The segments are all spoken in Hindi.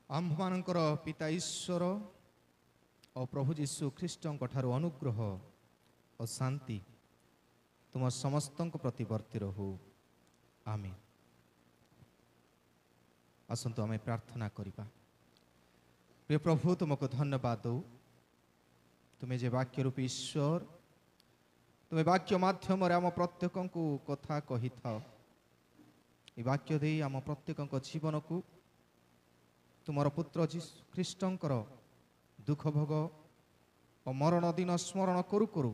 आम्भमानंकर पिता ईश्वर और प्रभु जीशु ख्रीष्टଙ୍କ ଠାରୁ अनुग्रह और शांति तुम समस्तଙ୍କ प्रति वर्ती रहू। आमीन। आसंतु आमे प्रार्थना करिबा। प्रिय प्रभु तुमको धन्यवाद दो। तुम्हें जे वाक्य रूपी ईश्वर तुम्हें वाक्य माध्यम आम प्रत्येक को कथा कही थाओ। ये वाक्य दे आम प्रत्येक जीवन को तुमर पुत्र जीशु ख्रीष्टंकर दुख भोग और मरण दिन स्मरण करू करू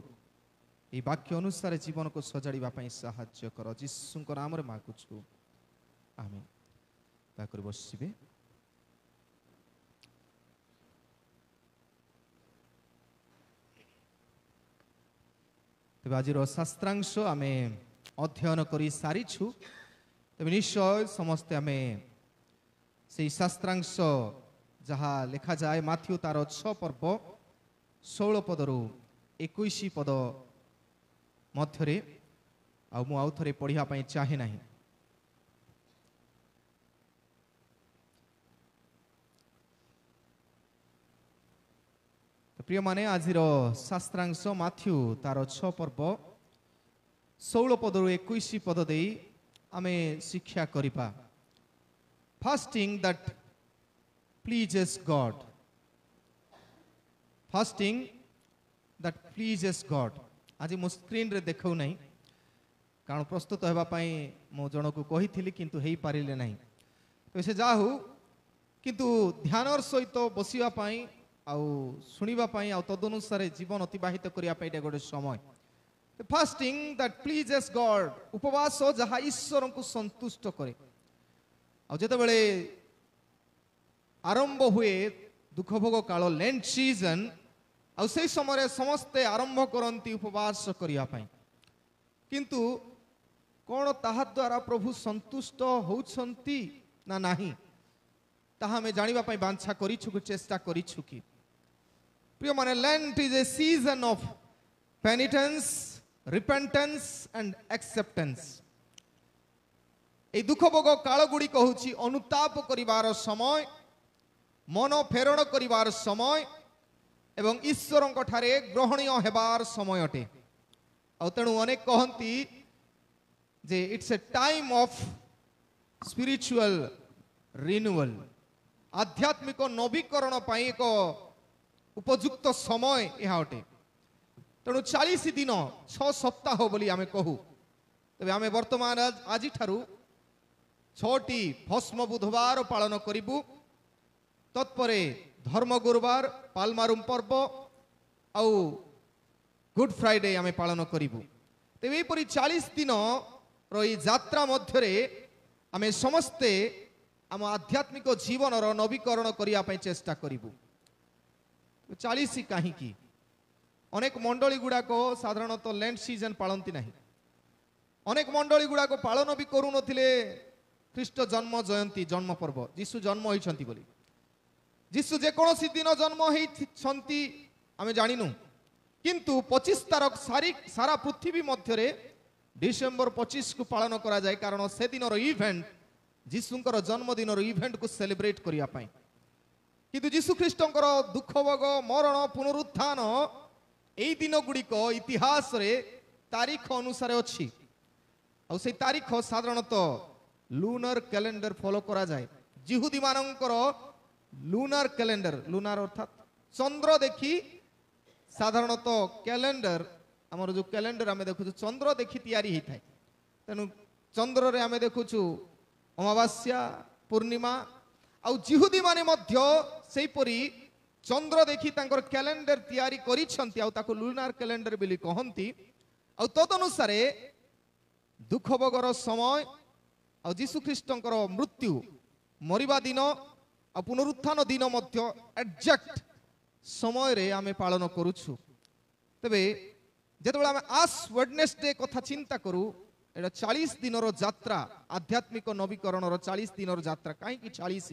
ये वाक्य अनुसार जीवन को सजाड़ा साहाय्य कर। जीशु नाम रे मागुछु। आमीन। दयाकर बसिबे। तेज आज शास्त्रांश आम अध्ययन कर सारीछु। तेज निश्चय समस्ते आम से शास्त्रांश जहाँ लिखा जाए माथ्यू तार 6 पर्व 16 पदरु 21 पद मध्य आउ थे पढ़ापी चाहे ना। प्रिय माने आज शास्त्रांश माथ्यू तार 6 पर्व 16 पदरु 21 पद दे आमे शिक्षा करिपा। Fasting that pleases God. Fasting that pleases God. आज मो स्क्रीन रे देखौ नहीं कारण प्रस्तुत होगापाई मो जन को कही थी किंतु हेई पारिले नहीं। तो से जाहु किंतु ध्यानर सहित बसिवाई आउ शुणापाई आ तदनुसार जीवन अतिबाहित करने गोटे समय। Fasting that pleases God. उपवास जहाँ ईश्वर को संतुष्ट करे। आते बड़े आरंभ हुए दुख भोग काल लेंट सीजन आ से समय समस्ते आरंभ करती उपवास करने किंतु कौन ताहा द्वारा प्रभु संतुष्ट होउछंती ना नहीं ताहा हमें जानिबा पई बांछा करिछु चेष्टा करिछु कि प्रिय माने Lent is a season of penitence repentance and acceptance. ए दुख भोग काल गुड़ी कहूची अनुताप करिवार समय मन फेरण करिवार समय एवं ईश्वर ठारे ग्रहणीय हेबार समय अटे। आ तेणु अनेक कहती जे it's a time of spiritual renewal. आध्यात्मिक नवीकरण पाई एक उपयुक्त समय यह अटे। तेणु 40 दिन 6 सप्ताह बोली आमे कहू। तबे आमे वर्तमान आज ठारू 6टी भस्म बुधवार पालन करिबु। तत्परे धर्म गुरुवार पालमारुम पर्व आउ गुड फ्राइडे आमे पालन करिबु। तेबे एपरि 40 दिन रही यात्रा मध्यरे आमे समस्ते आम आध्यात्मिक जीवन नवीकरण करने चेष्टा करिबु। 40 कहीं अनेक मंडली गुड़ाक साधारणतः लेंट सीजन पालती ना। अनेक मंडली गुड़ाक पालन भी करू नथिले ख्रीष्ट जन्म जयंती जन्म पर्व जीशु जन्म होइछंती बोली। जीशु जेकोसी दिन जन्म होइछंती आमे जानिनु किंतु 25 तारक सारा पृथ्वी मध्य डिसेम्बर 25 को पालन करा जाए कारण से दिन इवेंट जीशुंकर जन्मदिन इवेंट को सेलिब्रेट करिया पाई। किंतु जीशु ख्रीष्टंकर दुख भोग मरण पुनरुत्थान एई दिन गुड़िक इतिहास रे तारीख अनुसार अच्छी। आ से तारीख साधारणतः लूनर कैलेंडर फॉलो करा जाए। जिहुदी मानकर लूनर कैलेंडर लूनर अर्थात चंद्र देखी साधारणतः कैलेंडर आमर जो कैलेंडर आम देखु चंद्र देखी तैयारी होता है। तेणु चंद्र रे आम देखु अमावास्या पूर्णिमा आउ जिहुदी माने मध्य सेपरी चंद्र देखी तांकर कैलेंडर तैयारी करिसंती आउ ताको लूनर कैलेंडर बोली कहंती। आउ तदनुसार दुख भोगर समय आ जीशु ख्रीष्टंकर मृत्यु मरिबा दिन आ पुनरुत्थान दिन मध्य एग्जैक्ट समय रे आमे पालन करूछु। तबे जेतबेला आमे आस वेडनेसडे कथा चिंता करू एटा 40 दिनर यात्रा आध्यात्मिक नवीकरण 40 दिनर यात्रा कहीं 40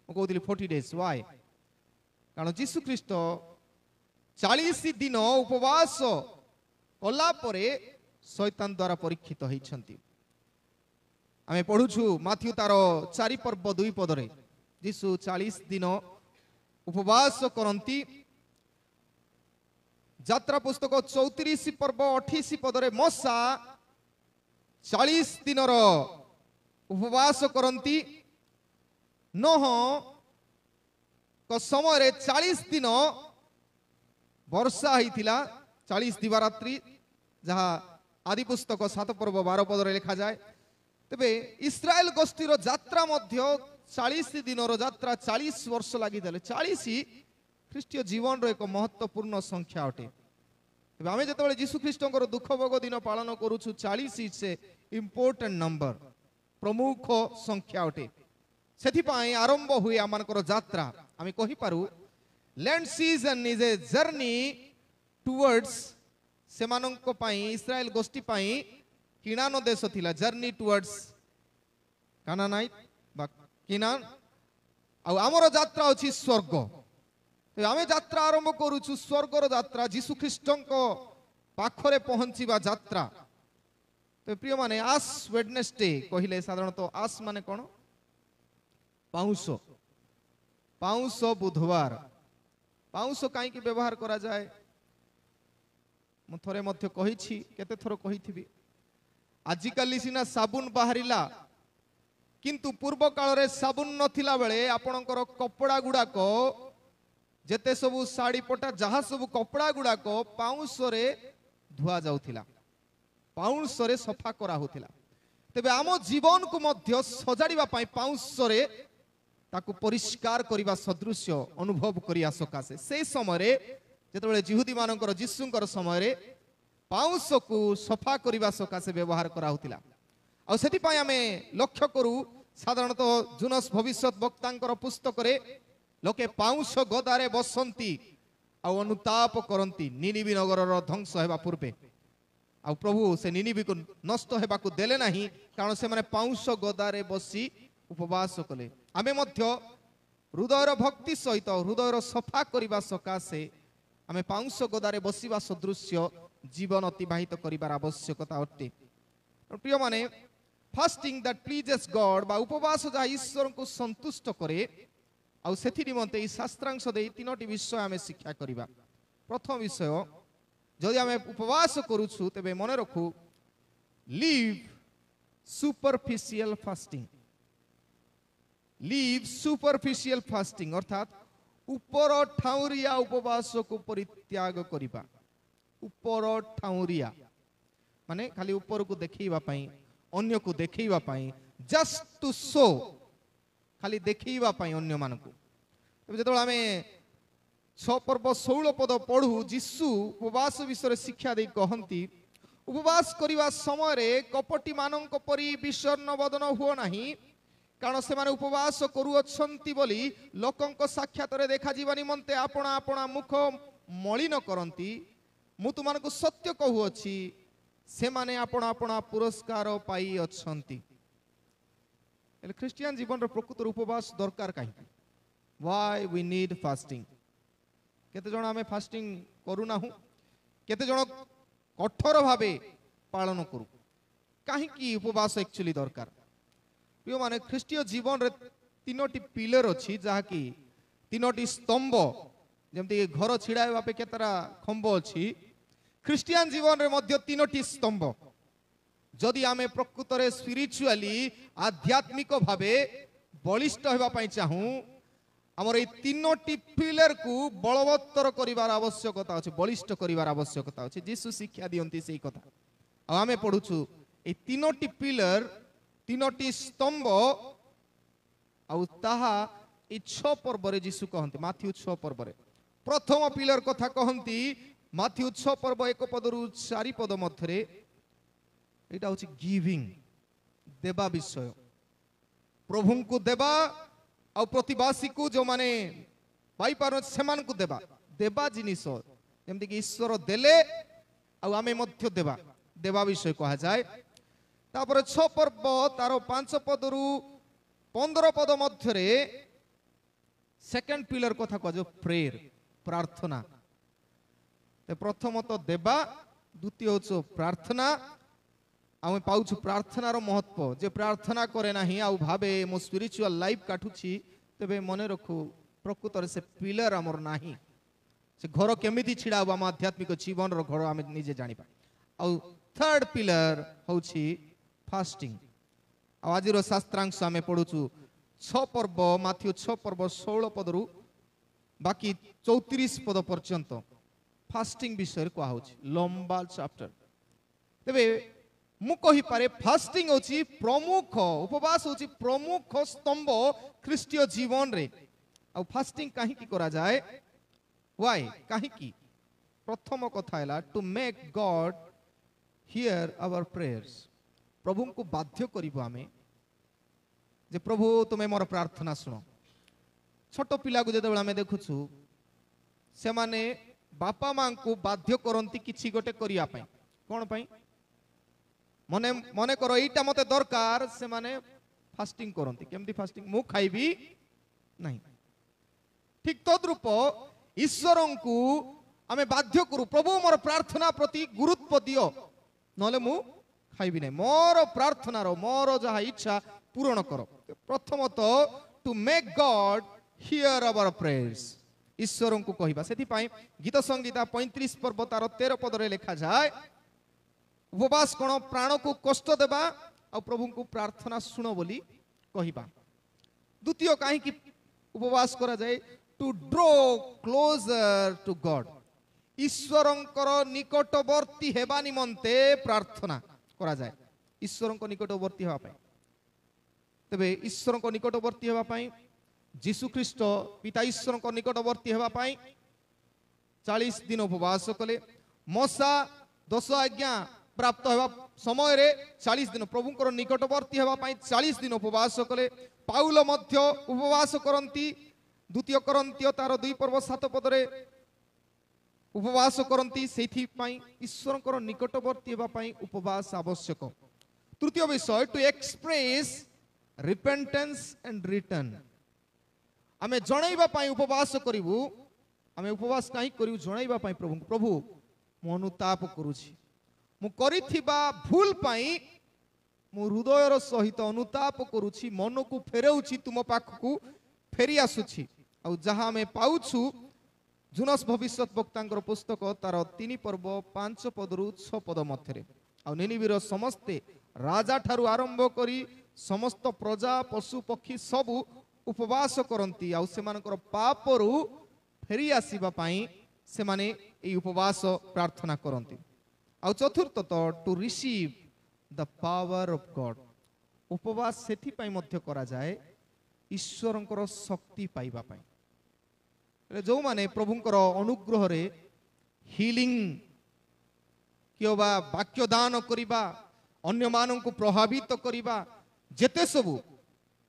मो कहउतली 40 डेज व्हाई कारण जीशु ख्रीष्ट 40 दिन उपवास कला परे शैतान द्वारा परीक्षित होइछंती। आमे पढ़ुछु माथ्यू तार 4 पर्व 2 पदरे जीशु 40 दिन उपवास करती। यात्रा पुस्तक 34 पर्व 28 पदरे मशा 40 दिन उपवास करती। नोह समय 40 दिन वर्षा होता 40 दिवारात्रि जहाँ आदि पुस्तक 7 पर्व 12 पदरे लिखा जाए। तेबे इस्राएल गोष्ठीर यात्रा मध्य 40 दिन यात्रा 40 वर्ष लगी 40 ख्रीष्टीय जीवन रो एक महत्वपूर्ण संख्या अटे। तेबे आमे जेतेबेले यीशु ख्रीष्टंकर दुख भोग दिन पालन करूछु 40 इज ए इंपोर्टेंट नंबर, प्रमुख संख्या अटे। सेथिपाई आरंभ हुए आमानकर यात्रा। आमे कहि पारू Lent season is a journey towards सेमानंक पई इस्राएल गोष्ठी पई किनान देश थिला, जर्नी टुवर्ड्स कानानाइट बा किनान। आ आमर यात्रा अछि स्वर्ग। आमे यात्रा आरंभ करूछु स्वर्गर यात्रा, जीशु ख्रीष्टंक पाखरे पहुंचीबा यात्रा। तो प्रिय माने आस वेडनेसडे कहिले साधारणतः आस माने कोन? पाउंस। पाउंस बुधवार। पाउंस काई की व्यवहार करा जाए मु थरे मध्य कहिछि, केते थरो कहिथिबि। आजिकाली सिना साबुन बाहरिला, किंतु पूर्व काल रे साबुन नथिला बेले आपणकर कपड़ा गुडाक जेते सबु साड़ी पटा जहा सबु कपड़ा गुडाक पाउंस रे धुआ जाउथिला, पाउंस रे सफा करा होथिला। तेबे आम जीवन को मध्य सजाड़िबा पई पाउंस रे ताकू परिष्कार करिबा सदृश्य अनुभव करिया सकासे से समय रे जेतेबेले जिहुदी मानकर जिसुंकर समय रे पाउंस को सफा करिबा सकासे व्यवहार करा होथिला। आ सेति पई आमे लक्ष्य करू साधारणतः जुनस भविष्यत वक्तांकर पुस्तक रे लोके पाउंस गदारे बसंती आ अनुताप करंती निनिबी नगरर ध्वंस हेबा पूर्वे। आ प्रभु से निनिबी को नष्ट हेबा को देले नाही, कारण से माने पाउंस गदारे बसी उपवास कले। आमे मध्य हृदयर भक्ति सहित हृदयर सफा करिबा सकासे आमे पाउंस गदारे बसिबा सदृश्य जीवन अतिबाहित करिबार आवश्यकता अटे। प्रिय माने फास्टिंग दैट प्लीजेस गॉड बा उपवास जा ईश्वर को संतुष्ट करे आ सेथि निमंते ई शास्त्रांश दे तीनोटी विषय आमे शिक्षा करिबा। प्रथम विषय जदि आमे उपवास करूछु तेबे मने रखू leave superficial fasting. Leave superficial fasting अर्थात ऊपर ठाउरिया उपवास को परित्याग करिबा। ऊपर ठाउरिया माने खाली ऊपर को देखैबा पई, अन्य को देखैबा पई, जस्ट टू शो, खाली देखैबा पई अन्य मानकु। तबे जेतोळ आमे 6 पर्व 16 पद पढू जीशु उपवास विषय शिक्षा दे कहंती उपवास करिबा समय रे कपटी मानक परि विषर्ण बदन हुओ नाही, कारण से माने उपवास करूअछंती बोली लोकंक साक्षात रे देखा जीवा निमंते आपणा आपणा मुख मलिन करंती। मु तुमनको सत्य कहूअछि से माने आपणा आपणा पुरस्कार पाई अछंती। एले क्रिश्चियन जीवन रो प्रकृत उपवास दरकार काहे? Why we need fasting. केते जण आमे फास्टिंग करू नाहु, केते जण कठोर भावे पालन करू। काहे की उपवास एक्चुअली दरकार? प्रिय माने ख्रीष्टीय जीवन रे तीनोटी पिलर अछि, जहा की तीनोटी स्तंभ जेमति घर छिड़ाइबा पे केतरा खंभ अछि, ख्रीष्टियान जीवन रे मध्य तीनोटी स्तंभ। जदि आमे प्रकृत रे स्पिरिचुअली आध्यात्मिक भावे बलिष्ठ हेबा पई चाहू, हमर ए तीनोटी पिलर को बलवत्तर करिवार आवश्यकता अछि, बलिष्ठ करिवार आवश्यकता अछि। जीसु शिक्षा दियंती सेही कथा। आ आमे पढुछु ए तीनोटी पिलर तीनोटी स्तंभ आ ताहा ए 6 पर्व रे जीसु कहंती। माथ्यू 6 पर्व रे प्रथम पिलर कथा कहंती माथ्यू 6 पर्व 1 पदरु 4 पद मध्यरे। एटा होछि गिविंग, देबा विषय। प्रभु को देबा आ प्रतिवासी को जो माने पाई पारो सेमान को देबा, देबा जिनिस जेमति कि ईश्वर देले आ आमे मध्य देबा, देबा विषय कहा जाए। तापर 6 पर्व तार 5 पदरु 15 पद मध्यरे सेकंड पिलर कथा कह जो प्रेयर, प्रार्थना। ते प्रथम तो देबा, द्वितीय होछ प्रार्थना। आमे पाउछु प्रार्थनार महत्व। जे प्रार्थना करे नाही आ भाबे मो स्पिरिचुअल लाइफ काटुछि तेबे मने रखु प्रकृतर से पिलर आमर नाही से घर केमिति छिड़ा आम आध्यात्मिक जीवन रो घर आम निजे जानिबा आ थर्ड पिलर होछि फास्टिंग आज शास्त्रांश आम पढ़ुचु 6 पर्व माथ्यू 6 पर्व 16 पदरु बाकी 34 पद पर्यंत फास्टिंग विषय कहा लंबा चैप्टर तेबे मु कहि पारे फास्टिंग होची प्रमुख उपवास होची प्रमुख स्तंभ ख्रीष्टीय जीवन रे आ फास्टिंग काहे की करा जाए व्हाई काहे की प्रथम कथा हैला to make God hear our prayers प्रभु को बाध्य करिबो आमे जे प्रभु तुमे मोर प्रार्थना सुनो छोट पिला को जेते आमे देखुछु से माने बापा मां को बाध्य करंती किछि गोटे करिया पई कोन पई मने मने करो एटा मते दरकार से माने फास्टिंग करंती केमती फास्टिंग मु खाइबी नहीं ठीक तद्रूप ईश्वरन को आमे बाध्य करू प्रभु मोर प्रार्थना प्रति गुरुत्व दियो नले मु खाइबी नहीं मोर प्रार्थना रो मोर जहा इच्छा पूर्ण करो प्रथमत to make God hear our prayers ईश्वर को कहिबा सेति पई गीत संगीता 35 पर्व तार 13 पद रे लिखा जाय उपवास कोन प्राण को कष्ट देबा आ प्रभु को प्रार्थना सुनो बोली कहिबा द्वितीय काहे कि उपवास करा जाय to draw closer to God ईश्वरंकर निकटवर्ती हेबा निमंते प्रार्थना करा जाय ईश्वरंक निकटवर्ती हेबा पई तबे ईश्वरंक निकटवर्ती हेबा पई जीशु ख्रीष्ट पिता ईश्वरंक निकटवर्ती हेबा पई 40 दिन उपवास कले मोसा 10 आज्ञा प्राप्त हेबा समय रे 40 दिन प्रभुंकर निकटवर्ती हेबा पई 40 दिन उपवास कले पाउल मध्य उपवास करंती द्वितीय करंती तार 2 पर्व 7 पद रे उपवास करंती सेथि पई ईश्वरंकर निकटवर्ती हेबा पई उपवास आवश्यक तृतीय विषय to express repentance and return आमे जणाइबा पई उपवास करिवु आमे उपवास काई करिवु जणाइबा पई प्रभु प्रभु मु अनुताप करूछि मु करिथिबा भूल पई मु हृदयर सहित अनुताप करूछि मन को फेरउछि तुम पाखकु फेरी आसुछि आ जहा आमे पाउछु जुनस भविष्यत वक्तांकर पुस्तक तार 3 पर्व 5 पदरु 6 पद मध्यरे आ निनिवीर समस्ते राजा ठारू आरंभ करी समस्त प्रजा पशु पक्षी सबु उपवास करंती आ सेमानकर पापरु फेरी आसीबा पई से माने ए उपवास प्रार्थना करंती आ चतुर्थ तो to receive the power of God उपवास सेथि पई मध्य करा जाए ईश्वरंकर शक्ति पाइबा पई जो माने प्रभुंकर अनुग्रह रे हीलिंग कियोबा वाक्य दान करिबा अन्य मानन को प्रभावित करिबा जेते सबु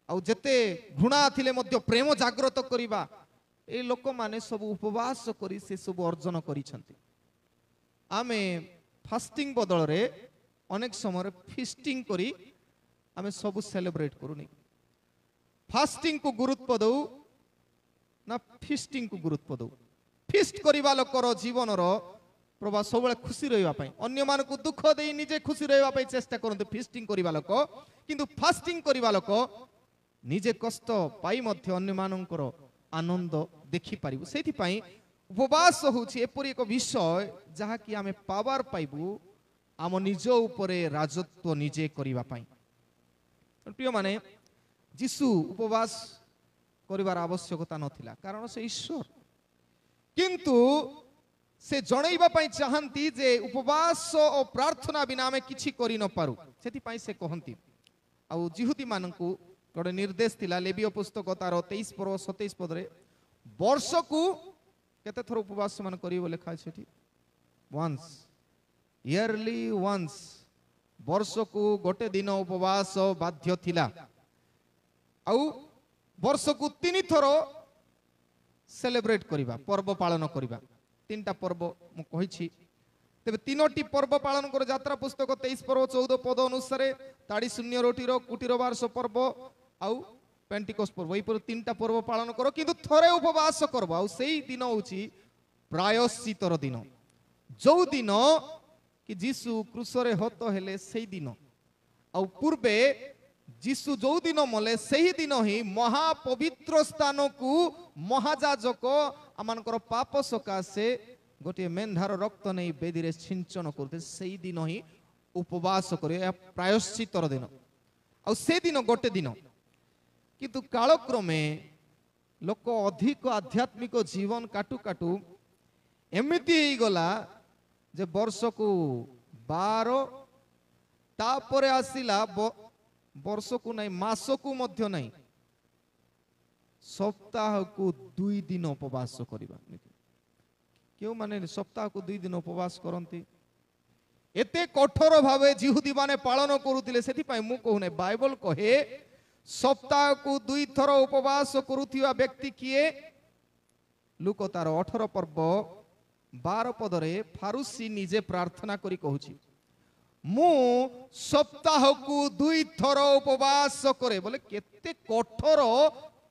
आ जेते घृणा थिले मध्य प्रेम जागृत करिबा ए लोक माने सब उपवास करी से सब अर्जन करिसंती आमे फास्टिंग बदल रे अनेक समय फीस्टिंग करी आमे सब सेलिब्रेट करूनी फास्टिंग को गुरुत्व दउ ना फीस्टिंग को गुरुत्व दउ फीस्ट करिबा लोकर जीवन रो प्रभा सब खुशी रहिबा पई अन्य मान को दुख देई निजे खुशी रहिबा पई चेष्टा करते फीस्टिंग करिबा लोक किंतु फास्टिंग करिबा लोक निजे कष्ट पाई मध्य अन्य मानकर आनंद देखि पारिबु सेथि पई उपवास होछि एपरि एक विषय जहा कि आमे पावर पाइबु आम निज उपरे राजत्व निजे करिबा पई प्रिय माने जीशु उपवास करिवार आवश्यकता नथिला कारण से ईश्वर किंतु से जनइबा पई चाहंती जे उपवास और प्रार्थना बिना आमे किछि करि न पारु सेथि पई से कहंती आ जिहुदी मानकु गोटे निर्देश थिला लेवीय पुस्तक तार 23 पर्व 27 पद रे वर्ष को केते थर उपवास मान करिवो लेखा छै वंस इयरली वंस वर्ष को गोटे दिन उपवास बाध्य थिला आउ वर्ष को 3 थर सेलिब्रेट करिबा पर्व पालन करिबा 3टा पर्व मु कहिछि तेबे 3टी पर्व पालन कर यात्रा पुस्तक 23 पर्व 14 पद अनुसार ताड़ी शून्य रोटी रो कुटीर वार्ष पर्व आउ पेंटिकोस पर्व एई पर 3टा पर्व पालन करो किंतु थरे उपवास करबो आउ सेई दिन होछि प्रायश्चितर दिन जो दिन कि जीशु क्रूस रे हत हेले सेई दिन आउ पूर्वे जीशु जो दिन मले सही दिन ही महापवित्र स्थान को महाजाजक आमर पाप सकाशे गोटे मेंढार रक्त नहीं बेदी रे सिंचन करते से दिन ही उपवास करे प्रायश्चितर दिन से दिन गोटे दिन किंतु कालक्रमे लोक अधिक आध्यात्मिक जीवन काटू काटू एमती गला जे वर्ष को 12 तापरे आसिला वर्ष को नहीं मास को मध्य नहीं सप्ताह को 2 दिन उपवास करबा क्यों माने सप्ताह को 2 दिन उपवास करती एते कठोर भावे जिहुदी माने पालन करुतिले सेति पई मु कहूने बाइबल कहे सप्ताह को 2 थर उपवास करुथिया व्यक्ति किए लुक तार 18 पर्व 12 पदरे फारुसी निजे प्रार्थना करी कहूची मु सप्ताह को 2 थर उपवास करे बोले केते कठोर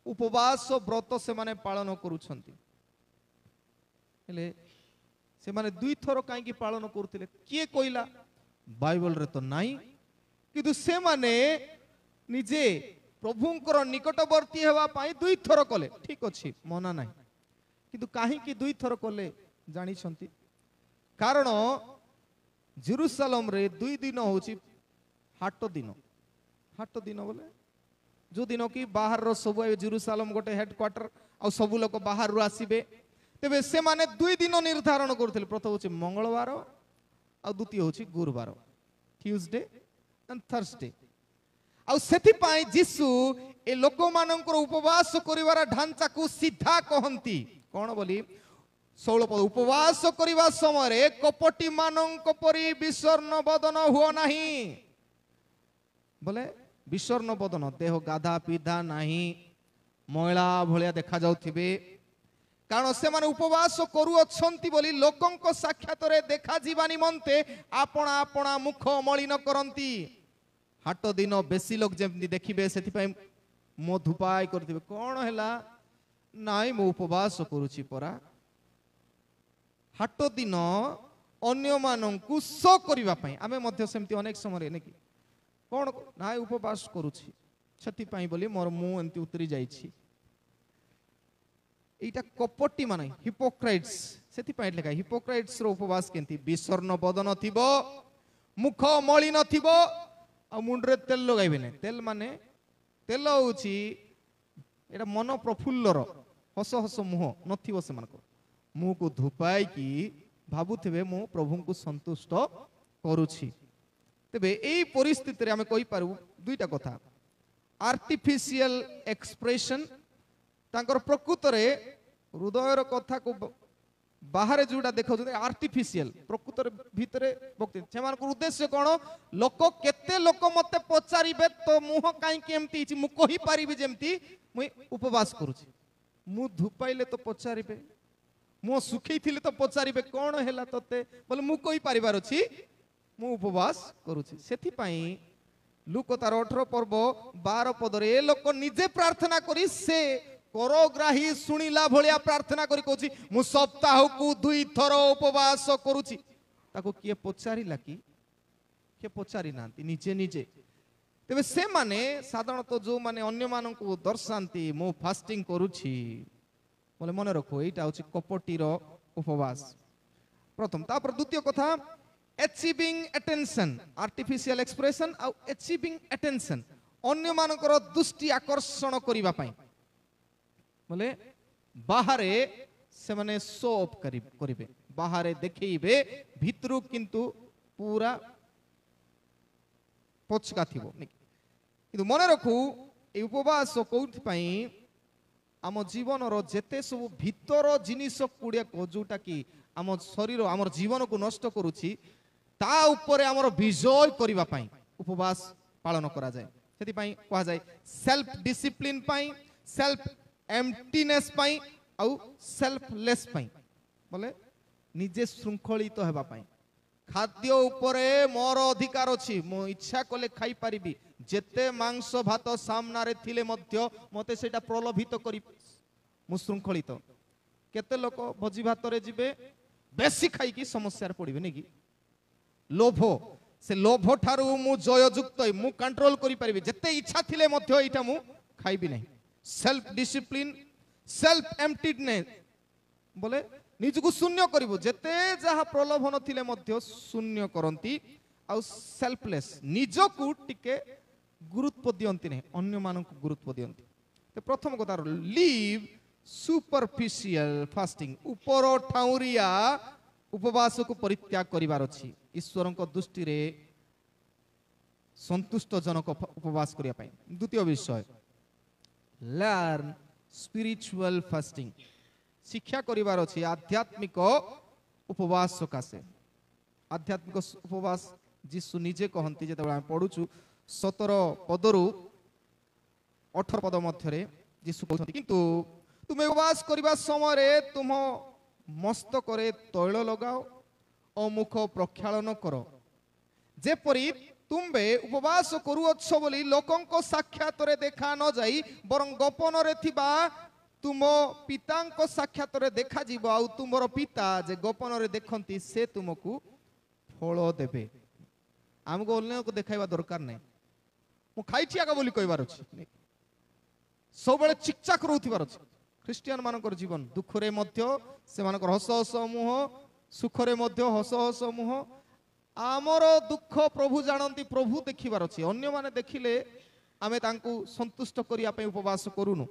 उपवास व्रत से माने पालन करूछंती हेले से माने 2 थर काई पालन करथिले किए कोइला बाइबल रे तो नाही किंतु से माने निजे प्रभुंकर निकटवर्ती हेबा पाई 2 थर कले ठीक अछि मना नाही किंतु काहे कि 2 थर कले जानि छंती कारण जेरूशलेम रे 2 दिन होची हाट दिन बोले जो दिन की बाहर रो सब जेरूशलेम गोटे हेडक्वार्टर आ सब लोक बाहर रो आसीबे तेबे से माने 2 दिन निर्धारण करथिले प्रथम होची मंगलवार आ द्वितीय होची गुरुवार ट्यूसडे एंड थर्सडे आ सेति पाई जीसु ए लोक मानकर उपवास करिवार ढांचा को सीधा कहंती कोन बोली 16 पद उपवास करिवा समय कपटी मानक परि विषर्ण बदन हुओ नाही बोले विषर्ण बदन देह गाधा पीधा नाही महिला भलिया देखा जाउथिबे कारण से माने उपवास करू अछंती बोली लोकंक साक्षात रे देखा जीवा निमंते आपण आपण मुख मलिन करंती हाट दिन बेसी लोक जेमती देखिबे सेति पई मो धुपाय करथिबे कोन हैला नाई मो उपवास करूची परा हाट दिन अन्य मानंकु सो करिवा पई आमे मध्य सेमती अनेक समय नेकी कोन नाई उपवास करूची सेति पई बोली मोर मु एमती उतरी जाईची एटा कपटी माने हिपोक्राइट्स सेति पई लेखा हिपोक्राइट्स रो उपवास केंती विषर्ण बदन थिबो मुख मलिन थिबो आ मुंडरे तेल लगाइबे ने तेल माने तेल होची एटा मन प्रफुल्लर हस हस मुह नथिबो से मानको मुह को धुपाई की भाबुथिबे मु प्रभु को संतुष्ट करूची तेबे एई परिस्थिति रे हमें कहि पारु दुईटा कथा आर्टिफिशियल एक्सप्रेशन तांकर प्रकृत रे हृदयर कथा को बाहर जोड़ा देखा आर्टिफिशियल प्रकृत भितरे भक्ति सेमान उद्देश्य कौन लोक केते लोक मते पचारिबे तो मुह काई केमती छि मु कहि पारिबे जेमती मु उपवास करूछि मु धुपाइले तो पचारिबे मु सुखई थिले तो पचारिबे कोन हैला तते बोले मु कहि पारिबार अछि मु उपवास करूछि सेथि पई लूक तार 18 पर्व 12 पदरे ए लोक निजे प्रार्थना करी से करग्राही सुनिला भलिया प्रार्थना करी कहूची मु सप्ताह को 2 थर उपवास करूची ताको किए पचारिला कि पचारि नांती निजे निजे तेबे से माने साधारणतः जो माने अन्य मानन को दर्शांती मु फास्टिंग करूची बोले मन रखो एटा होची कपटीर उपवास प्रथम तापर द्वितीय कथा अचीविंग अटेंशन आर्टिफिशियल एक्सप्रेशन आ अचीविंग अटेंशन अन्य मानकर दृष्टि आकर्षण करिवा पई बोले बाहरे से माने शो ऑफ करिवे बाहरे देखैबे भितरु किंतु पूरा पचका थिबो किंतु मन रखू ए उपवास कोउथ पई आम जीवन रो जेते सब भीतर जिनिस कुडिया को जोटा कि आम शरीर आम जीवन को नष्ट करूची ता ऊपर आमर विजय करिवा पई उपवास पालन करा जाय सेति पई कहा जाय सेल्फ डिसिप्लिन पई सेल्फ एम्प्टीनेस पई आउ सेल्फलेस पई बोले निजे श्रृंखलित हेबा पई खाद्य उपरे मोर अधिकार अछि मो इच्छा कले खाई परिबी जेते मांस भात सामना रे थिले मध्य मते सेटा प्रलोभित करी मु श्रृंखलित केते लोक भोजी भात रे जिबे बेसी खाई की समस्या रे पड़िबे नेकी लोभ से लोभ ठारू मु जययुक्त मु कंट्रोल करि परिबे जते इच्छा थिले मध्य एटा मु खाइबी नहीं सेल्फ डिसिप्लिन सेल्फ एम्प्टीडनेस बोले निजको शून्य करिवो जते जहा प्रलोभन थिले मध्य शून्य करंती आ सेल्फलेस निजको टिके गुरुत्व दियंती नहीं अन्य मानक गुरुत्व दियंती तो प्रथम कथा लीव सुपरफिशियल फास्टिंग ऊपर ठाउरिया उपवास को परित्याग करिवार अछि ईश्वर दृष्टि रे संतुष्ट जनक उपवास करिया पई द्वितीय विषय लर्न स्पिरिचुअल फास्टिंग शिक्षा करिवार अछि आध्यात्मिक उपवास सकासे आध्यात्मिक उपवास जीशु निजे कहंती जेते हम पढुछु 17 पदरु 18 पद मध्यरे जीशु कहंती किंतु तुमे उपवास करिबा समय रे तुम मस्तक रे तैल लगाओ और मुख प्रक्षालन करो जेपरी तुम्बे उपवास करूअछ बोली लोकंको साक्षात रे देखा न जाई बरं गोपन रे थिबा तुम पितांको साक्षात रे देखा जीव आ तुमरो पिता जे गोपन रे देखंती से तुमको फल देबे हमको अन्य को देखाइबा दरकार नै मु खाइछि आगा बोली कहबार अछि सब बेले चिकचाक रहउथिबार अछि ख्रिस्टियन मानकर जीवन दुख रे मध्य से मानकर हस हस मुह सुख रे मध्य हस हस मुह आमर दुख प्रभु जानती प्रभु देखिबार अछि अन्य माने देखिले आमे तांकु संतुष्ट करिया पे उपवास करूनु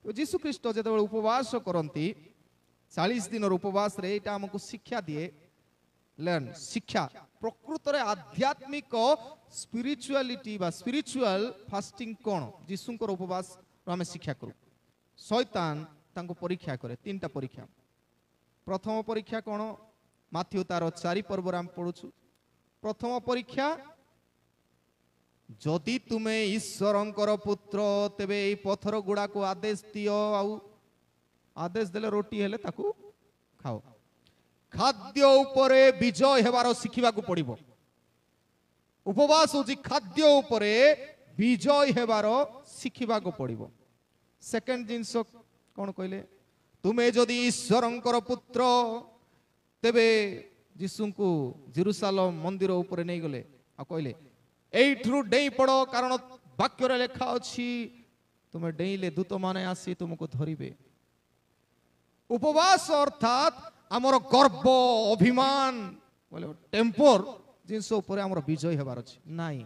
जीशु ख्रीष्ट जेते उपवास करंती 40 दिन उपवास रे एटा हमकु शिक्षा दिए लर्न शिक्षा प्रकृत रे आध्यात्मिक स्पिरिचुअलिटी बा स्पिरिचुअल फास्टिंग कोन जीशुंकर उपवास हमें शिक्षा करू शैतान तांको परीक्षा करे तीनटा परीक्षा प्रथम परीक्षा कोन माथ्यू तार 4 पर्व हम पढुछु प्रथम परीक्षा जदि तुमे ईश्वरंकर पुत्र तेबे ए पत्थर गुडा को आदेश दियो आउ आदेश देले रोटी हेले ताकू खाओ खाद्य उपरे विजय हेबार शिखिबा को पड़िबो उपवास होजी खाद्य उपरे विजय हेबार शिखिबा को पड़िबो सेकंड जिंस कोन कहले तुमे जदि ईश्वरंकर पुत्र तेबे जीशु को जेरूशलेम मंदिर ऊपर नहीं गले आ कहले एठरू डेई पड़ो कारण वाक्य रे लेखा अछि तुमे डेईले दूत माने आसी तुमको धरिबे उपवास अर्थात हमर गर्व अभिमान बोले टेम्पर जिंस ऊपर हमर विजय हेबार अछि नाही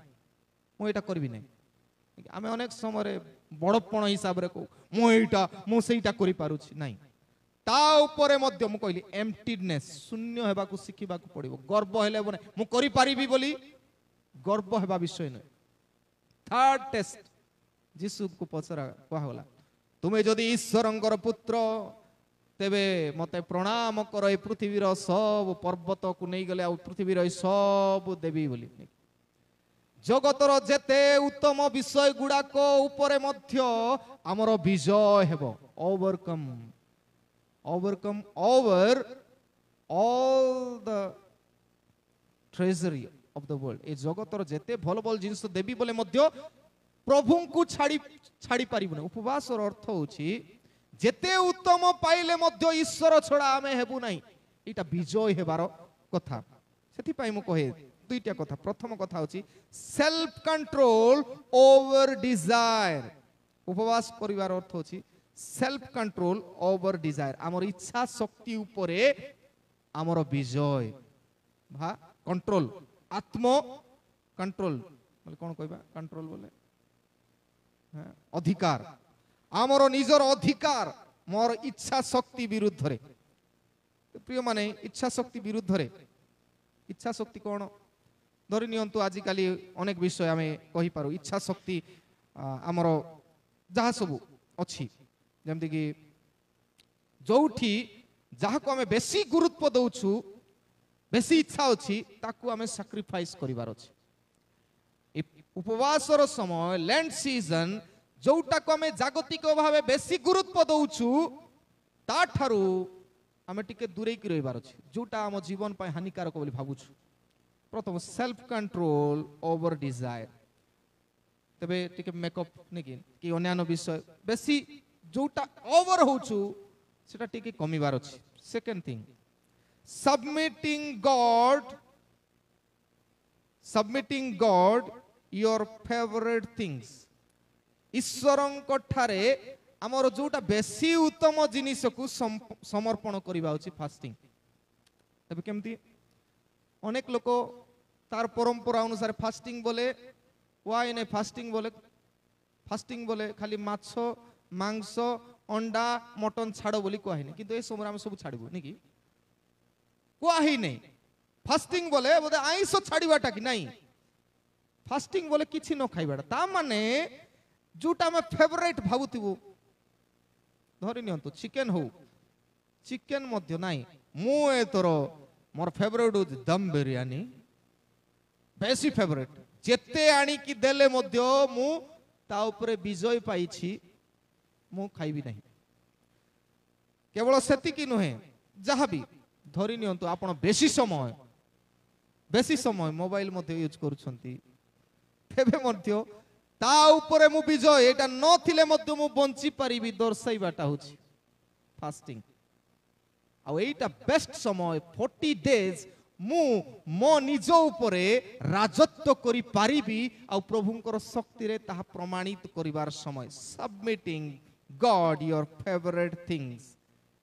मु एटा करबी नै आमे अनेक समय रे बड़पण हिसाब रे को मु एटा मु सेटा करि पारुछि नाही ता ऊपर मध्य मु कहली एम्प्टीडनेस शून्य हेबा को शिखिबा को पड़िबो गर्व हेले बने मु करि पारिबी बोली गर्व हेबा विषय नै थर्ड टेस्ट जीशु को पचरा कहा होला तुमे जदि ईश्वरंकर पुत्र तेबे मते प्रणाम कर ए पृथ्वीर सब पर्वत को नहीं गले आ पृथ्वीर सब देवी बोली जगतर जेते उत्तम विषय गुड़ा को ऊपर मध्य आमर विजय हेबो overcome overcome over all the treasury of the world ए जगतर जेते भल भल जिंस देबी बोले मध्य प्रभु को छाड़ी पारिबो उपवास अर्थ होची जेते उत्तम पाइले मध्य ईश्वर छड़ा आमे हेबु नाही एटा विजय हेबार कथा सेति पाई मु कहे दुईटा कथा प्रथम कथा होची सेल्फ कंट्रोल ओवर डिजायर उपवास करिवार अर्थ होची सेल्फ कंट्रोल ओवर डिजायर आमर इच्छा शक्ति उपरे आमर विजय भा कंट्रोल आत्म कंट्रोल बोले कोन कहबा कंट्रोल बोले अधिकार आमर निजर अधिकार मोर इच्छा शक्ति विरुद्ध रे प्रिय माने इच्छा शक्ति विरुद्ध रे इच्छा शक्ति कोन धरि नियंतु आजि काली अनेक विषय आमे कहि पारो इच्छा शक्ति आमर जहा सब अछि जमति कि जोठी जहा को हमें बेसी गुरुत्व दउछु बेसी इच्छा अछि ताकू हमें सैक्रिफाइस करिवार अछि उपवासर समय लैंड सीजन जोटा को हमें जागतिक भावे बेसी गुरुत्व दउछु ता ठारू हमें टिके दूरे की रहिबार अछि जोटा हम जीवन पय हानिकारक बोली भाबुछु प्रथम सेल्फ कंट्रोल ओवर डिजायर तबे टिके मेकअप नेकी कि अन्यान्य विषय बेसी जोटा ओवर होचु सेटा टिके कमिबार अछि second thing submitting God submitting God your favorite things ईश्वरଙ୍କ ଠାରେ ଆମର ଯୋଉଟା ବେଶୀ ଉତ୍ତମ ଜିନିଷକୁ ସମର୍ପଣ କରିବା ଅଛି ଫାଷ୍ଟିଂ। ତେବେ କେମିତି ଅନେକ ଲୋକ ତାର ପରମ୍ପରା ଅନୁସାରେ ଫାଷ୍ଟିଂ ବୋଲେ ୱାଇ ନେ ଫାଷ୍ଟିଂ ବୋଲେ ଖାଲି ମାଛ ମାଂସ ଅଣ୍ଡା ମଟନ ଛାଡ଼ ବୋଲି କୁହା ହେଇନି, କିନ୍ତୁ ଏ ସମୟରେ ଆମେ ସବୁ ଛାଡ଼ିବୁ ନାଇଁ କୁହା ହେଇନି। ଫାଷ୍ଟିଂ ବୋଲେ ବୋଧେ ଆଇଁଷ ଛାଡ଼ିବାଟା କି ନାଇଁ, ଫାଷ୍ଟିଂ ବୋଲେ କିଛି ନ ଖାଇବାଟା। ତା ମାନେ ଯୋଉଟା ଆମେ ଫେଭରାଇଟ ଭାବୁଥିବୁ, ଧରି ନିଅନ୍ତୁ ଚିକେନ ହଉ, ଚିକେନ ମଧ୍ୟ ନାହିଁ, ମୁଁ ଏଥର ମୋର ଫେଭରାଇଟ ହଉଛି ଦମ ବିରିୟାନୀ, ବେଶୀ ଫେଭରାଇଟ, ଯେତେ ଆଣିକି ଦେଲେ ମଧ୍ୟ ମୁଁ ତା ଉପରେ ବିଜୟ ପାଇଛି, ମୁଁ ଖାଇବି ନାହିଁ। କେବଳ ସେତିକି ନୁହେଁ, ଯାହାବି ଧରି ନିଅନ୍ତୁ ଆପଣ ବେଶୀ ସମୟ ମୋବାଇଲ ମଧ୍ୟ ୟୁଜ କରୁଛନ୍ତି, ତେବେ ମଧ୍ୟ ତା ଉପରେ ମୁଁ ବିଜୟ, ଏଇଟା ନଥିଲେ ମଧ୍ୟ ମୁଁ ବଞ୍ଚି ପାରିବି ଦର୍ଶାଇବାଟା ହଉଛି ଫାଷ୍ଟିଂ। ଆଉ ଏଇଟା ବେଷ୍ଟ ସମୟ, 40 days ମୁଁ ମୋ ନିଜ ଉପରେ ରାଜତ୍ୱ କରିପାରିବି ଆଉ ପ୍ରଭୁଙ୍କର ଶକ୍ତିରେ ତାହା ପ୍ରମାଣିତ କରିବାର ସମୟ। ସବମିଟିଂ ଗଡ୍ ୟୋର ଫେଭରେଟ ଥିଙ୍ଗସ୍।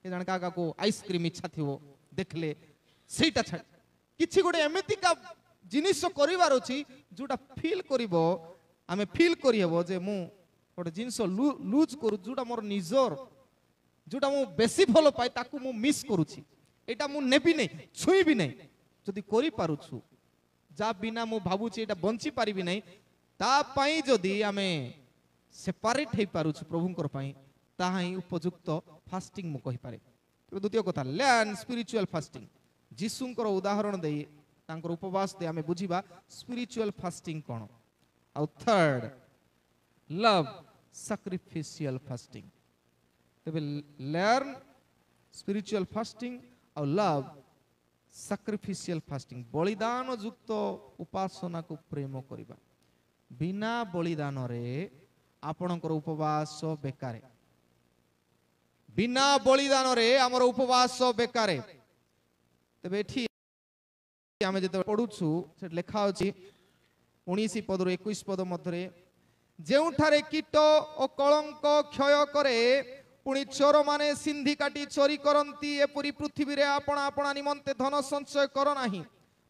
ଜଣେ କାହାକୁ ଆଇସ୍କ୍ରିମ ଇଚ୍ଛା ଥିବ ଦେଖିଲେ ସେଇଟା ଛାଡ, କିଛି ଗୋଟେ ଏମିତିକା ଜିନିଷ କରିବାର ଅଛି ଯୋଉଟା ଆମେ ଫିଲ୍ କରିହେବ ଯେ ମୁଁ ଗୋଟେ ଜିନିଷ ଲୁଜ କରୁଛି, ଯୋଉଟା ମୋର ନିଜର, ଯୋଉଟା ମୁଁ ବେଶୀ ଭଲ ପାଏ ତାକୁ ମୁଁ ମିସ୍ କରୁଛି, ଏଇଟା ମୁଁ ନେବି ନାହିଁ, ଛୁଇଁବି ନାହିଁ। ଯଦି କରିପାରୁଛୁ, ଯାହା ବିନା ମୁଁ ଭାବୁଛି ଏଇଟା ବଞ୍ଚି ପାରିବି ନାହିଁ, ତା ପାଇଁ ଯଦି ଆମେ ସେପାରେଟ ହେଇପାରୁଛୁ ପ୍ରଭୁଙ୍କର ପାଇଁ, ତାହା ହିଁ ଉପଯୁକ୍ତ ଫାଷ୍ଟିଂ ମୁଁ କହିପାରେ। ଦ୍ୱିତୀୟ କଥା, ଲର୍ନ ସ୍ପିରିଚୁଆଲ ଫାଷ୍ଟିଂ। ଯୀଶୁଙ୍କର ଉଦାହରଣ ଦେଇ ତାଙ୍କର ଉପବାସ ଦେଇ ଆମେ ବୁଝିବା ସ୍ପିରିଚୁଆଲ ଫାଷ୍ଟିଂ କ'ଣ। ଆଉ ଥର୍ଡ, ଲଭ ସାକ୍ରିଫିସିଆଲ ଫାଷ୍ଟିଂ। ତେବେ ଲର୍ନ ସ୍ପିରିଚୁଆଲ ଫାଷ୍ଟିଂ ଆଉ ଲଭ ସାକ୍ରିଫିସିଆଲ ଫାଷ୍ଟିଂ, ବଳିଦାନ ଯୁକ୍ତ ଉପାସନାକୁ ପ୍ରେମ କରିବା। ବିନା ବଳିଦାନରେ ଆପଣଙ୍କର ଉପବାସ ବେକାର, ବିନା ବଳିଦାନରେ ଆମର ଉପବାସ ବେକାର। ତେବେ ଏଠି ଆମେ ଯେତେବେଳେ ପଢୁଛୁ ସେଠି ଲେଖା ଅଛି 19 ପଦରୁ 21 ପଦ ମଧ୍ୟରେ, ଯେଉଁଠାରେ କୀଟ ଓ କଳଙ୍କ କ୍ଷୟ କରେ, ପୁଣି ଚୋରମାନେ ସିନ୍ଧି କାଟି ଚୋରି କରନ୍ତି, ଏପରି ପୃଥିବୀରେ ଆପଣା ନିମନ୍ତେ ଧନ ସଞ୍ଚୟ କର ନାହିଁ।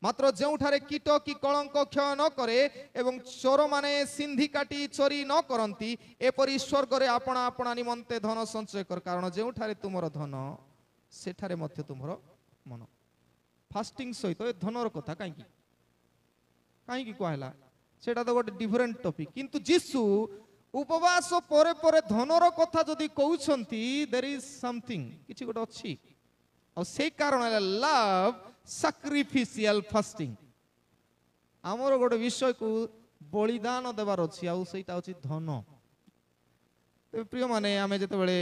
ମାତ୍ର ଯେଉଁଠାରେ କୀଟ କି କଳଙ୍କ କ୍ଷୟ ନ କରେ ଏବଂ ଚୋରମାନେ ସିନ୍ଧି କାଟି ଚୋରି ନ କରନ୍ତି, ଏପରି ସ୍ୱର୍ଗରେ ଆପଣା ନିମନ୍ତେ ଧନ ସଞ୍ଚୟ କର, କାରଣ ଯେଉଁଠାରେ ତୁମର ଧନ ସେଠାରେ ମଧ୍ୟ ତୁମର ମନ। ଫାଷ୍ଟିଂ ସହିତ ଏ ଧନର କଥା କାହିଁକି କୁହାହେଲା, ସେଟା ତ ଗୋଟେ ଡିଫରେଣ୍ଟ ଟପିକ। କିନ୍ତୁ ଯୀଶୁ ଉପବାସ ପରେ ପରେ ଧନର କଥା ଯଦି କହୁଛନ୍ତି, ଦେयर ଇଜ ସମଥିଙ୍ଗ, କିଛି ଗୋଟେ ଅଛି। ଆଉ ସେଇ କାରଣ ହେଲା ଲଭ ସାକ୍ରିଫିସିଆଲ ଫାଷ୍ଟିଂ। ଆମର ଗୋଟେ ବିଷୟକୁ ବଳିଦାନ ଦେବାର ଅଛି, ଆଉ ସେଇଟା ଅଛି ଧନ। ପ୍ରିୟ ମାନେ, ଆମେ ଯେତେବେଳେ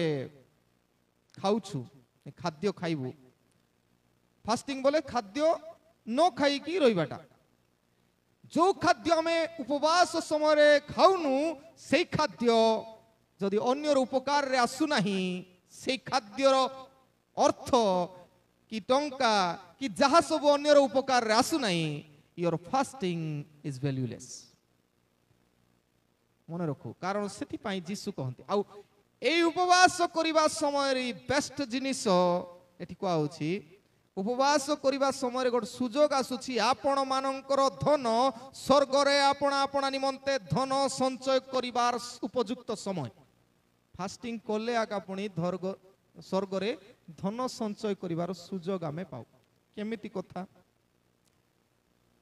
ଖାଉଛୁ, ଖାଦ୍ୟ ଖାଇବୁ, ଫାଷ୍ଟିଂ ବୋଲେ ଖାଦ୍ୟ ନ ଖାଇକି ରହିବାଟା। ଯୋଉ ଖାଦ୍ୟ ଆମେ ଉପବାସ ସମୟରେ ଖାଉନୁ, ସେଇ ଖାଦ୍ୟ ଯଦି ଅନ୍ୟର ଉପକାରରେ ଆସୁନାହିଁ, ସେଇ ଖାଦ୍ୟର ଅର୍ଥ କି ଟଙ୍କା କି ଯାହା ସବୁ ଅନ୍ୟର ଉପକାରରେ ଆସୁନାହିଁ, ୟୋର ଫାଷ୍ଟିଂ ଇଜ ଭ୍ୟାଲ୍ୟୁଲେସ୍। ମନେ ରଖୁ, କାରଣ ସେଥିପାଇଁ ଯୀଶୁ କହନ୍ତି। ଆଉ ଏଇ ଉପବାସ କରିବା ସମୟରେ ବେଷ୍ଟ ଜିନିଷ ଏଠି କୁହାହଉଛି, ଉପବାସ କରିବା ସମୟରେ ଗୋଟେ ସୁଯୋଗ ଆସୁଛି, ଆପଣ ମାନଙ୍କର ଧନ ସ୍ୱର୍ଗରେ ଆପଣା ନିମନ୍ତେ ଧନ ସଞ୍ଚୟ କରିବାର ଉପଯୁକ୍ତ ସମୟ। ଫାଷ୍ଟିଂ କଲେ ଆକା ପୁଣି ସ୍ୱର୍ଗରେ ଧନ ସଞ୍ଚୟ କରିବାର ସୁଯୋଗ ଆମେ ପାଉ। କେମିତି କଥା,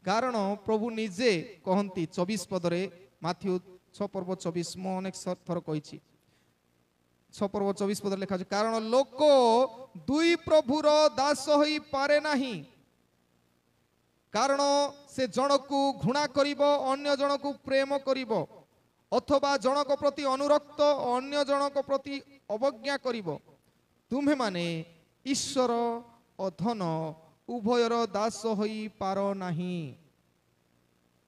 କାରଣ ପ୍ରଭୁ ନିଜେ କହନ୍ତି 24 ପଦରେ, ମାଥ୍ୟୁ 6:24, ମୁଁ ଅନେକ ଥର କହିଛି, 6:24 ପଦରେ ଲେଖା ଅଛି, କାରଣ ଲୋକ ଦୁଇ ପ୍ରଭୁର ଦାସ ହୋଇପାରେ ନାହିଁ, କାରଣ ସେ ଜଣକୁ ଘୃଣା କରିବ, ଅନ୍ୟ ଜଣକୁ ପ୍ରେମ କରିବ, ଅଥବା ଜଣକ ପ୍ରତି ଅନୁରକ୍ତ ଅନ୍ୟ ଜଣକ ପ୍ରତି ଅବଜ୍ଞା କରିବ। ତୁମ୍ଭେମାନେ ଈଶ୍ୱର ଓ ଧନ ଉଭୟର ଦାସ ହୋଇପାର ନାହିଁ।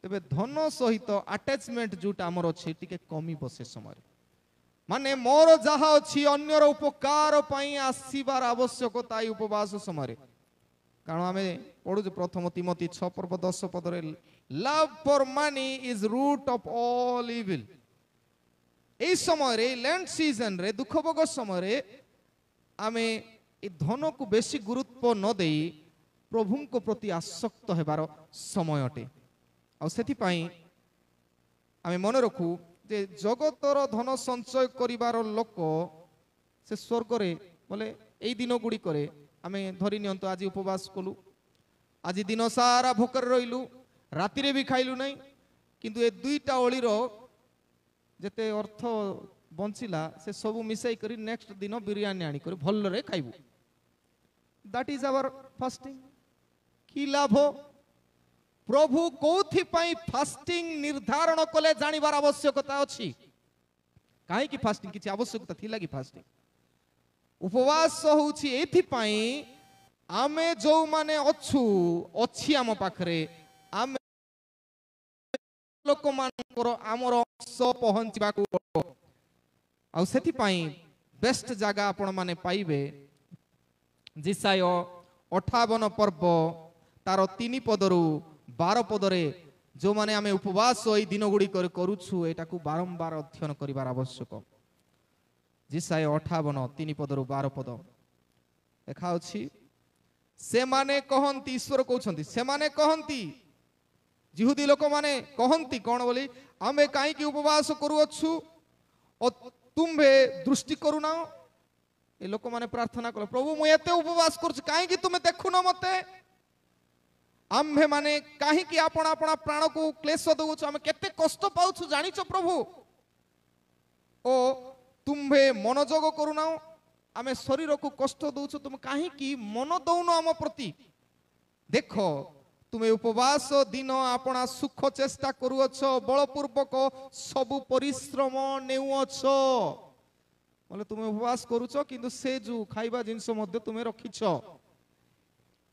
ତେବେ ଧନ ସହିତ ଆଟାଚମେଣ୍ଟ ଯୋଉଟା ଆମର ଅଛି ଟିକେ କମିବ ସେ ସମୟରେ। ମାନେ ମୋର ଯାହା ଅଛି ଅନ୍ୟର ଉପକାର ପାଇଁ ଆସିବାର ଆବଶ୍ୟକତା ଏହି ଉପବାସ ସମୟରେ। କାରଣ ଆମେ ପଢୁଛୁ 1 ତିମୋଥୀ 6:10 ପଦରେ Love for money is root of all evil. এই সময় ল্যান্ড সিজন রে দুঃখ ভোগ সময় আমি এই ধনকু বেশি গুরুত্ব ন দেই প্রভুঙ্ক প্রতি আসক্ত হেবার সময় অটে। আথিপাই আমি মনে রাখু যে জগতর ধন সঞ্চয় করিবার লোক সে স্বর্গরে বলে এই দিন গুড়িকরে আমি ধরি নিয়ন্তু আজ উপবাস কলু, আজ দিন সারা ভোকরে রইলু, রাতিরে বি খাইলু নাই, কিন্তু এ দুইটা ওলির যেতে অর্থ বঞ্চিলা সে সবু মিশাই করি নেক্সট দিন বিরিয়ানি আনি করে ভলরে খাইবু। That is our fasting. কি লাভ? প্রভু কোথি পাই ফাস্টিং নির্ধারণ কলে জানিবার আবশ্যকতা ଅଛି। কাহিকি ফাস্টিং কিছু আবশ্যকতা থিলা কি ফাস্টিং? উপবাস হଉଛି এথিপাই ଆମେ ଯୋଉମାନେ ଅଛୁ ଅଛି ଆମ ପାଖରେ ଆମେ ଲୋକମାନଙ୍କର ଆମର ଅଂଶ ପହଞ୍ଚିବାକୁ ଆଉ ସେଥିପାଇଁ ବେଷ୍ଟ ଜାଗା ଆପଣ ମାନେ ପାଇବେ ଜିସାୟ 58 ପର୍ବ ତାର 3 ପଦରୁ 12 ପଦରେ ଯୋଉମାନେ ଆମେ ଉପବାସ ଏଇ ଦିନ ଗୁଡ଼ିକରେ କରୁଛୁ ଏଟାକୁ ବାରମ୍ବାର ଅଧ୍ୟୟନ କରିବାର ଆବଶ୍ୟକ। ଜିସାୟ 58 3 ପଦରୁ 12 ପଦ ଲେଖା ଅଛି, ସେମାନେ କହନ୍ତି, ଈଶ୍ୱର କହୁଛନ୍ତି, ସେମାନେ କହନ୍ତି, ଜିହୁଦୀ ଲୋକମାନେ କହନ୍ତି କଣ ବୋଲି, ଆମେ କାହିଁକି ଉପବାସ କରୁଅଛୁ ଓ ତୁମ୍ଭେ ଦୃଷ୍ଟି କରୁନା? ଏ ଲୋକମାନେ ପ୍ରାର୍ଥନା କଲେ, ପ୍ରଭୁ ମୁଁ ଏତେ ଉପବାସ କରୁଛି କାହିଁକି ତୁମେ ଦେଖୁନ ମତେ? ଆମ୍ଭେ ମାନେ କାହିଁକି ଆପଣା ଆପଣା ପ୍ରାଣକୁ କ୍ଲେଶ ଦେଉଛୁ? ଆମେ କେତେ କଷ୍ଟ ପାଉଛୁ ଜାଣିଛ ପ୍ରଭୁ? ଓ ତୁମ୍ଭେ ମନୋଯୋଗ କରୁନାହ? ଆମେ ଶରୀରକୁ କଷ୍ଟ ଦଉଛୁ, ତୁମେ କାହିଁକି ମନ ଦଉନ ଆମ ପ୍ରତି? ଦେଖ ତୁମେ ଉପବାସ ଦିନ ଆପଣା ସୁଖ ଚେଷ୍ଟା କରୁଅଛ, ବଳପୂର୍ବକ ସବୁ ପରିଶ୍ରମ ନେଉଅଛ। ବୋଲେ ତୁମେ ଉପବାସ କରୁଛ କିନ୍ତୁ ସେ ଯୋଉ ଖାଇବା ଜିନିଷ ମଧ୍ୟ ତୁମେ ରଖିଛ।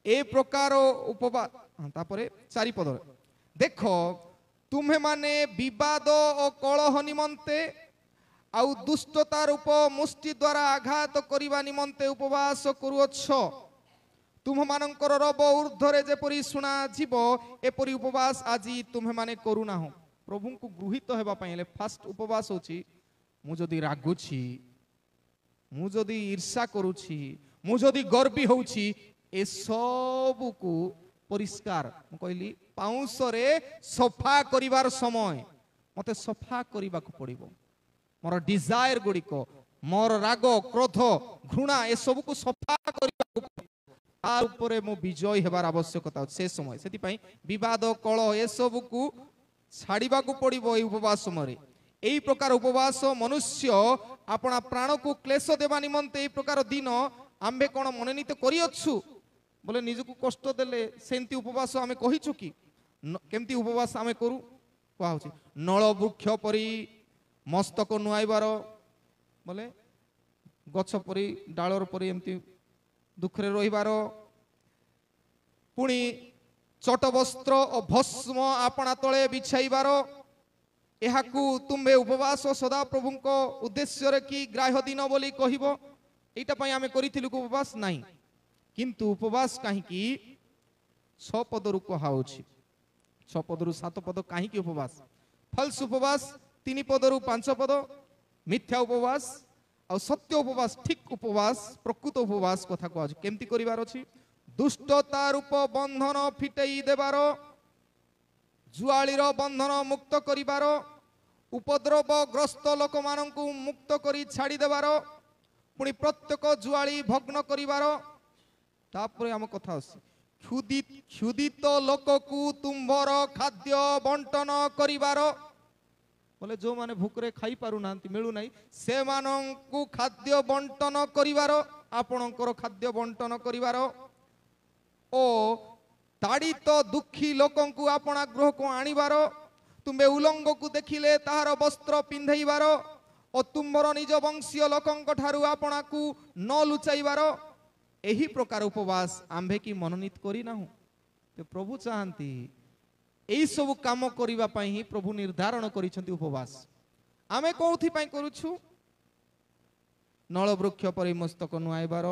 ଏ ପ୍ରକାର ଉପବାସ। ତାପରେ 4 ପଦ, ଦେଖ ତୁମେ ମାନେ ବିବାଦ ଓ କଳହ ନିମନ୍ତେ ଆଉ ଦୁଷ୍ଟତା ରୂପ ମୁଷ୍ଟି ଦ୍ୱାରା ଆଘାତ କରିବା ନିମନ୍ତେ ଉପବାସ କରୁଅଛ। ତୁମମାନଙ୍କର ରବ ଉର୍ଦ୍ଧ୍ୱରେ ଯେପରି ଶୁଣାଯିବ ଏପରି ଉପବାସ ଆଜି ତୁମେମାନେ କରୁନାହ। ପ୍ରଭୁଙ୍କୁ ଗୃହୀତ ହେବା ପାଇଁ ହେଲେ ଫାଷ୍ଟ ଉପବାସ ହେଉଛି, ମୁଁ ଯଦି ରାଗୁଛି, ମୁଁ ଯଦି ଈର୍ଷା କରୁଛି, ମୁଁ ଯଦି ଗର୍ବୀ ହେଉଛି, ଏସବୁକୁ ପରିଷ୍କାର, ମୁଁ କହିଲି ପାଉଁଶରେ ସଫା କରିବାର ସମୟ। ମତେ ସଫା କରିବାକୁ ପଡ଼ିବ। ମୋର ଡିଜାୟାର ଗୁଡ଼ିକ, ମୋର ରାଗ, କ୍ରୋଧ, ଘୃଣା ଏସବୁକୁ ସଫା କରିବାକୁ ପଡ଼ିବ। ତା ଉପରେ ମୁଁ ବିଜୟ ହେବାର ଆବଶ୍ୟକତା ଅଛି ସେ ସମୟ। ସେଥିପାଇଁ ବିବାଦ କଳହ ଏସବୁକୁ ଛାଡ଼ିବାକୁ ପଡ଼ିବ ଏଇ ଉପବାସ ସମୟରେ। এই প্রকার উপবাস মনুষ্য আপনা প্রাণকু ক্লেশ দেবা নিমন্তে এই প্রকার দিন আম্ভে কোন মনোনীত করিଅଛୁ বলে নিজকু কষ্ট দেলে সেন্তি উপবাস আমি কহিଛୁ কি? কেমতি উপবাস আমি করু কুয়া হଉଛି, নଳ ବୃକ୍ଷ পরি মস্তক নুয়াইবার, বলে গছ পরি ডালর পরি এমতি দুঃখরে রহিবার, পুଣି চট বস্ত্র ও ভস্ম আপনা তଳେ বিছাইবার। এহাকু তুম্ভে উপবাস সদা প্রভুঙ্ক উদ্দেশ্যরে কি গ্রাহ্য দিন বলি কহিব। এইটা পাই আমি করিଥିଲୁ উপবাস নাই, কিন্তু উপবাস কাহিকি 6 পদରୁ কুହା ହେଉଛି। 6 পদରୁ 7 পদ কাহিকি উপবাস? ফলস উপবাস 3 পদରୁ 5 পদ, মিথ্যা উপবাস ଆଉ ସତ୍ୟ ଉପବାସ, ଠିକ ଉପବାସ, ପ୍ରକୃତ ଉପବାସ କଥା କୁହାଯାଉଛି। କେମିତି କରିବାର ଅଛି? ଦୁଷ୍ଟତା ରୂପ ବନ୍ଧନ ଫିଟେଇ ଦେବାର, ଜୁଆଳିର ବନ୍ଧନ ମୁକ୍ତ କରିବାର, ଉପଦ୍ରବଗ୍ରସ୍ତ ଲୋକମାନଙ୍କୁ ମୁକ୍ତ କରି ଛାଡ଼ି ଦେବାର, ପୁଣି ପ୍ରତ୍ୟେକ ଜୁଆଳି ଭଗ୍ନ କରିବାର। ତାପରେ ଆମ କଥା ଅଛି, କ୍ଷୁଦିତ ଲୋକକୁ ତୁମ୍ଭର ଖାଦ୍ୟ ବଣ୍ଟନ କରିବାର, বলে ଯୋଉମାନେ ଭୋକରେ ଖାଇ ପାରୁନାହାନ୍ତି, ମିଳୁନାହିଁ, ସେମାନଙ୍କୁ ଖାଦ୍ୟ ବଣ୍ଟନ କରିବାର, ଆପଣଙ୍କର ଖାଦ୍ୟ ବଣ୍ଟନ କରିବାର। ଓ ତାଡ଼ିତ ଦୁଃଖୀ ଲୋକଙ୍କୁ ଆପଣା ଗୃହକୁ ଆଣିବାର, ତୁମେ ଉଲଙ୍ଗକୁ ଦେଖିଲେ ତାହାର ବସ୍ତ୍ର ପିନ୍ଧେଇବାର ଓ ତୁମର ନିଜ ବଂଶୀୟ ଲୋକଙ୍କ ଠାରୁ ଆପଣାକୁ ନ ଲୁଚାଇବାର। ଏହି ପ୍ରକାର ଉପବାସ ଆମ୍ଭେ କି ମନୋନୀତ କରିନାହୁଁ। ପ୍ରଭୁ ଚାହାନ୍ତି এই ସବୁ କାମ କରିବା ପାଇଁ ହିଁ ପ୍ରଭୁ ନିର୍ଦ୍ଧାରଣ କରିଛନ୍ତି ଉପବାସ। ଆମେ କୋଉଥି ପାଇଁ କରୁଛୁ? ନଳ ବୃକ୍ଷ ପରି ମସ୍ତକ ନୁଆଇବାର,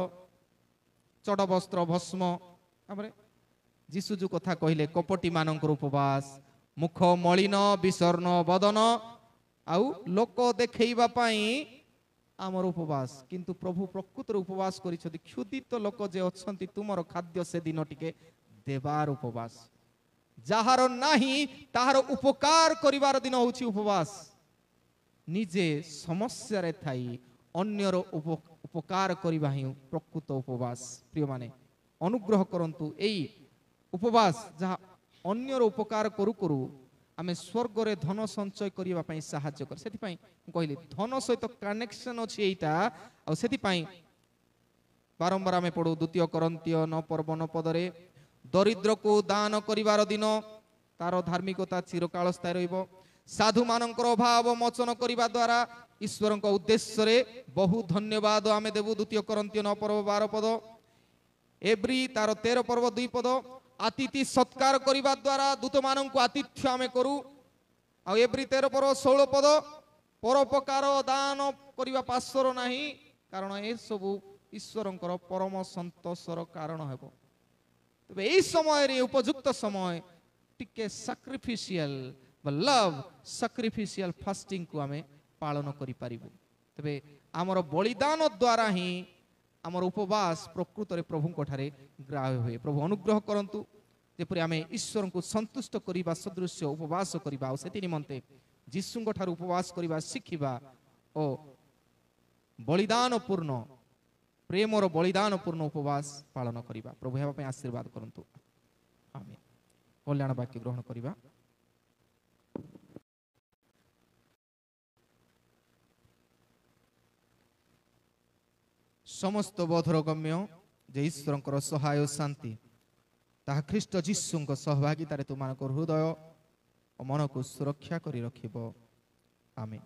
ଚଟ ବସ୍ତ୍ର ଭସ୍ମ। ତାପରେ ଯୀଶୁ ଯୋଉ କଥା କହିଲେ, କପଟି ମାନଙ୍କର ଉପବାସ, मुख मलिन विषर्ण बदन आउ लोक देखैबा पाई आमर उपवास किंतु प्रभु प्रकृत उपवास करिछथि क्षुदित लोक जे अछंती तुमर खाद्य से दिन टिके देवार उपवास जाहार नाही ताहार उपकार करिवार दिन होछि उपवास निजे समस्या रे थाई अन्यर उपकार करिबा ही प्रकृत उपवास प्रिय माने अनुग्रह करंतु एई उपवास जहा अन्यर उपकार करू करू आमे स्वर्ग रे धन संचय करिबा पई सहाय्य कर सेति पई कहली धन सहित कनेक्शन अछि एटा आ सेति पई बारंबार आमे पढू द्वितीय कोरिन्थिय 9:9 पदरे दरिद्र को दान करिवार दिन तार धार्मिकता चिरकाल स्थायी रहिबो साधु मानकर अभाव मोचन करिबा द्वारा ईश्वर उद्देश्य रे बहु धन्यवाद आमे देबु द्वितीय कोरिन्थिय 9:12 पद एब्री तार 13 पर्व 2 पद अतिथि सत्कार करिबा द्वारा दूत मानक आतिथ्य आमे करू आ एब्री 13 पर्व 16 पद परोपकार दान करिबा पासर नाही कारण ए सब ईश्वरंकर परम संतोषर कारण हेबो तबे एई समय रे उपयुक्त समय टिके सैक्रिफिशियल लव सैक्रिफिशियल फास्टिंग को आमे पालन करि पारिबु तबे हमर बलिदान द्वारा ही आमर उपवास प्रकृत रे प्रभु कोठारे ग्राह्य हुए प्रभु अनुग्रह करंतु जेपरि आमे ईश्वर को संतुष्ट करिबा सदृश्य उपवास करिबा सेति निमंते जीसुंग ठार उपवास करिबा सिखिबा ओ बलिदान पूर्ण प्रेमर बलिदान पूर्ण उपवास पालन करिबा प्रभु हेबा पे आशीर्वाद करंतु आमेन कल्याण वाक्य ग्रहण करिबा समस्त बोधर गम्य जे ईश्वर सहाय शांति ताहा ख्रीष्ट जीशु सहभागितार तुम हृदय और मन को सुरक्षा करी रखिबो आमेन।